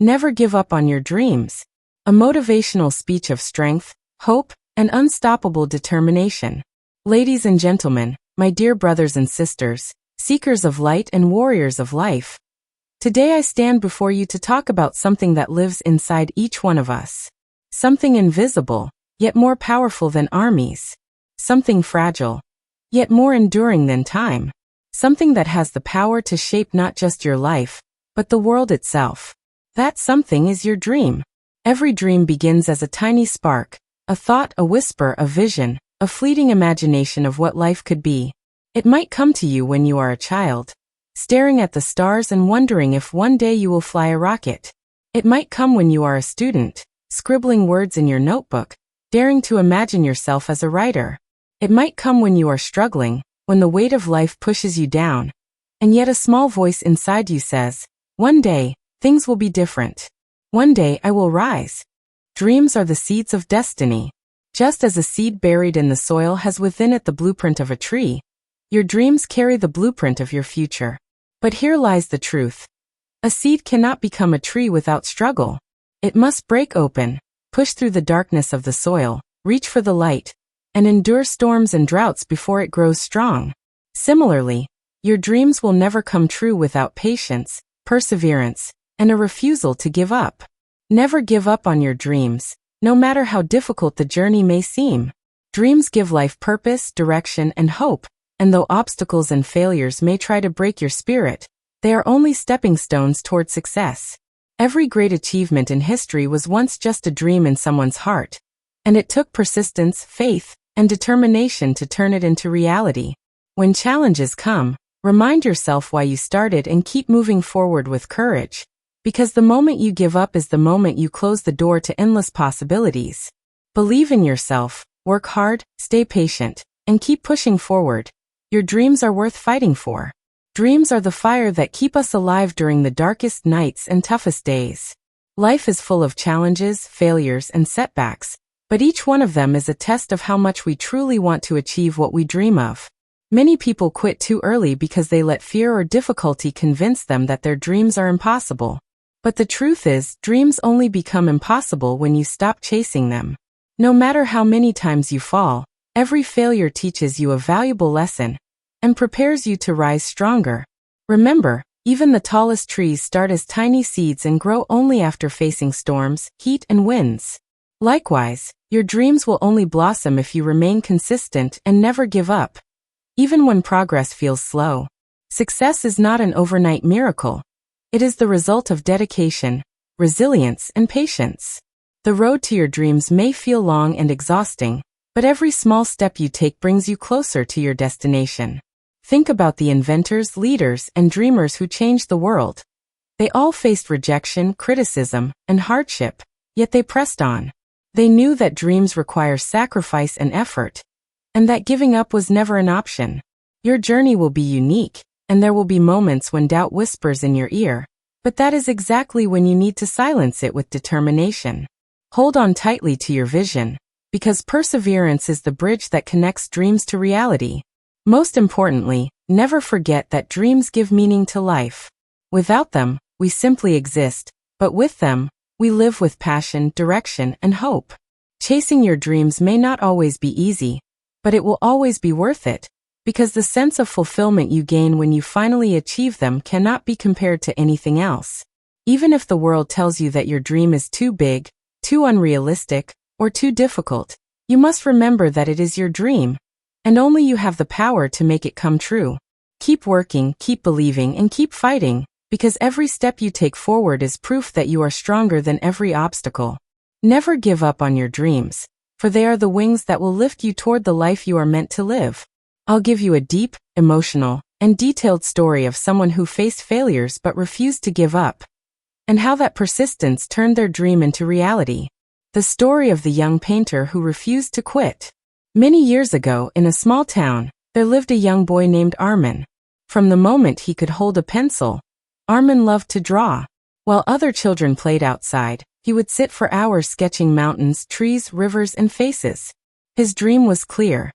Never give up on your dreams. A motivational speech of strength, hope, and unstoppable determination. Ladies and gentlemen, my dear brothers and sisters, seekers of light and warriors of life. Today I stand before you to talk about something that lives inside each one of us. Something invisible, yet more powerful than armies. Something fragile, yet more enduring than time. Something that has the power to shape not just your life, but the world itself. That something is your dream. Every dream begins as a tiny spark, a thought, a whisper, a vision, a fleeting imagination of what life could be. It might come to you when you are a child, staring at the stars and wondering if one day you will fly a rocket. It might come when you are a student, scribbling words in your notebook, daring to imagine yourself as a writer. It might come when you are struggling, when the weight of life pushes you down, and yet a small voice inside you says, one day, things will be different. One day I will rise. Dreams are the seeds of destiny. Just as a seed buried in the soil has within it the blueprint of a tree, your dreams carry the blueprint of your future. But here lies the truth. A seed cannot become a tree without struggle. It must break open, push through the darkness of the soil, reach for the light, and endure storms and droughts before it grows strong. Similarly, your dreams will never come true without patience, perseverance, and a refusal to give up. Never give up on your dreams, no matter how difficult the journey may seem. Dreams give life purpose, direction, and hope, and though obstacles and failures may try to break your spirit, they are only stepping stones toward success. Every great achievement in history was once just a dream in someone's heart, and it took persistence, faith, and determination to turn it into reality. When challenges come, remind yourself why you started and keep moving forward with courage, because the moment you give up is the moment you close the door to endless possibilities. Believe in yourself, work hard, stay patient, and keep pushing forward. Your dreams are worth fighting for. Dreams are the fire that keep us alive during the darkest nights and toughest days. Life is full of challenges, failures, and setbacks, but each one of them is a test of how much we truly want to achieve what we dream of. Many people quit too early because they let fear or difficulty convince them that their dreams are impossible. But the truth is, dreams only become impossible when you stop chasing them. No matter how many times you fall, every failure teaches you a valuable lesson and prepares you to rise stronger. Remember, even the tallest trees start as tiny seeds and grow only after facing storms, heat, and winds. Likewise, your dreams will only blossom if you remain consistent and never give up, even when progress feels slow. Success is not an overnight miracle. It is the result of dedication, resilience, and patience. The road to your dreams may feel long and exhausting, but every small step you take brings you closer to your destination. Think about the inventors, leaders, and dreamers who changed the world. They all faced rejection, criticism, and hardship, yet they pressed on. They knew that dreams require sacrifice and effort, and that giving up was never an option. Your journey will be unique, and there will be moments when doubt whispers in your ear, but that is exactly when you need to silence it with determination. Hold on tightly to your vision, because perseverance is the bridge that connects dreams to reality. Most importantly, never forget that dreams give meaning to life. Without them, we simply exist, but with them, we live with passion, direction, and hope. Chasing your dreams may not always be easy, but it will always be worth it, because the sense of fulfillment you gain when you finally achieve them cannot be compared to anything else. Even if the world tells you that your dream is too big, too unrealistic, or too difficult, you must remember that it is your dream, and only you have the power to make it come true. Keep working, keep believing, and keep fighting, because every step you take forward is proof that you are stronger than every obstacle. Never give up on your dreams, for they are the wings that will lift you toward the life you are meant to live. I'll give you a deep, emotional, and detailed story of someone who faced failures but refused to give up, and how that persistence turned their dream into reality. The story of the young painter who refused to quit. Many years ago, in a small town, there lived a young boy named Armin. From the moment he could hold a pencil, Armin loved to draw. While other children played outside, he would sit for hours sketching mountains, trees, rivers, and faces. His dream was clear.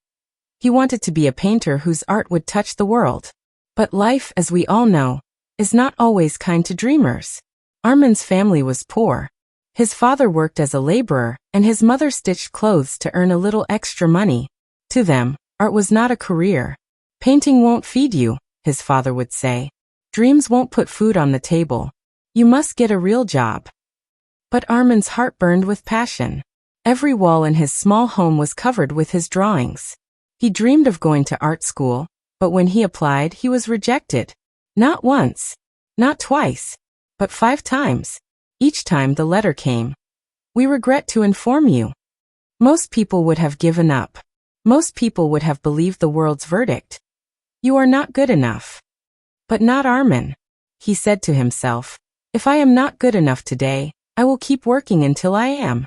He wanted to be a painter whose art would touch the world. But life, as we all know, is not always kind to dreamers. Armin's family was poor. His father worked as a laborer, and his mother stitched clothes to earn a little extra money. To them, art was not a career. Painting won't feed you, his father would say. Dreams won't put food on the table. You must get a real job. But Armin's heart burned with passion. Every wall in his small home was covered with his drawings. He dreamed of going to art school, but when he applied, he was rejected. Not once, not twice, but 5 times. Each time the letter came. We regret to inform you. Most people would have given up. Most people would have believed the world's verdict. You are not good enough. But not Armin. He said to himself, if I am not good enough today, I will keep working until I am.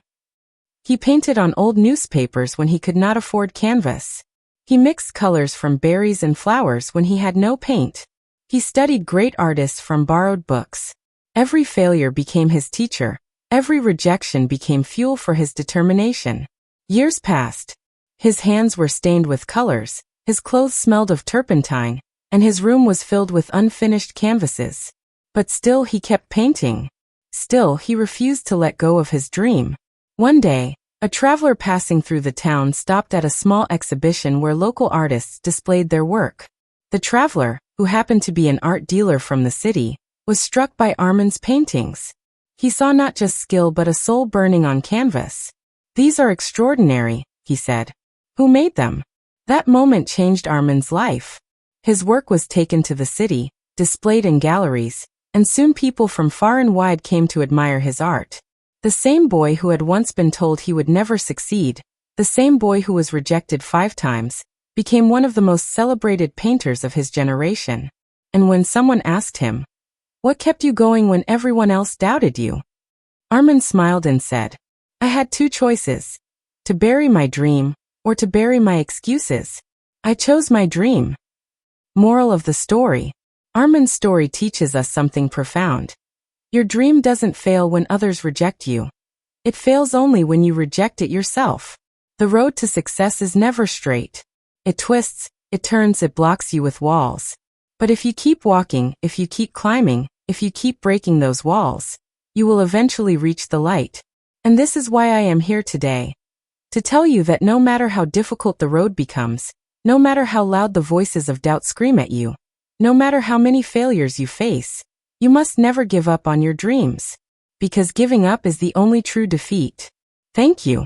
He painted on old newspapers when he could not afford canvas. He mixed colors from berries and flowers when he had no paint. He studied great artists from borrowed books. Every failure became his teacher. Every rejection became fuel for his determination. Years passed. His hands were stained with colors, his clothes smelled of turpentine, and his room was filled with unfinished canvases. But still he kept painting. Still he refused to let go of his dream. One day, a traveler passing through the town stopped at a small exhibition where local artists displayed their work. The traveler, who happened to be an art dealer from the city, was struck by Armin's paintings. He saw not just skill but a soul burning on canvas. These are extraordinary, he said. Who made them? That moment changed Armin's life. His work was taken to the city, displayed in galleries, and soon people from far and wide came to admire his art. The same boy who had once been told he would never succeed, the same boy who was rejected 5 times, became one of the most celebrated painters of his generation. And when someone asked him, what kept you going when everyone else doubted you? Armin smiled and said, I had 2 choices, to bury my dream or to bury my excuses. I chose my dream. Moral of the story. Armin's story teaches us something profound. Your dream doesn't fail when others reject you. It fails only when you reject it yourself. The road to success is never straight. It twists, it turns, it blocks you with walls. But if you keep walking, if you keep climbing, if you keep breaking those walls, you will eventually reach the light. And this is why I am here today. To tell you that no matter how difficult the road becomes, no matter how loud the voices of doubt scream at you, no matter how many failures you face, you must never give up on your dreams. Because giving up is the only true defeat. Thank you.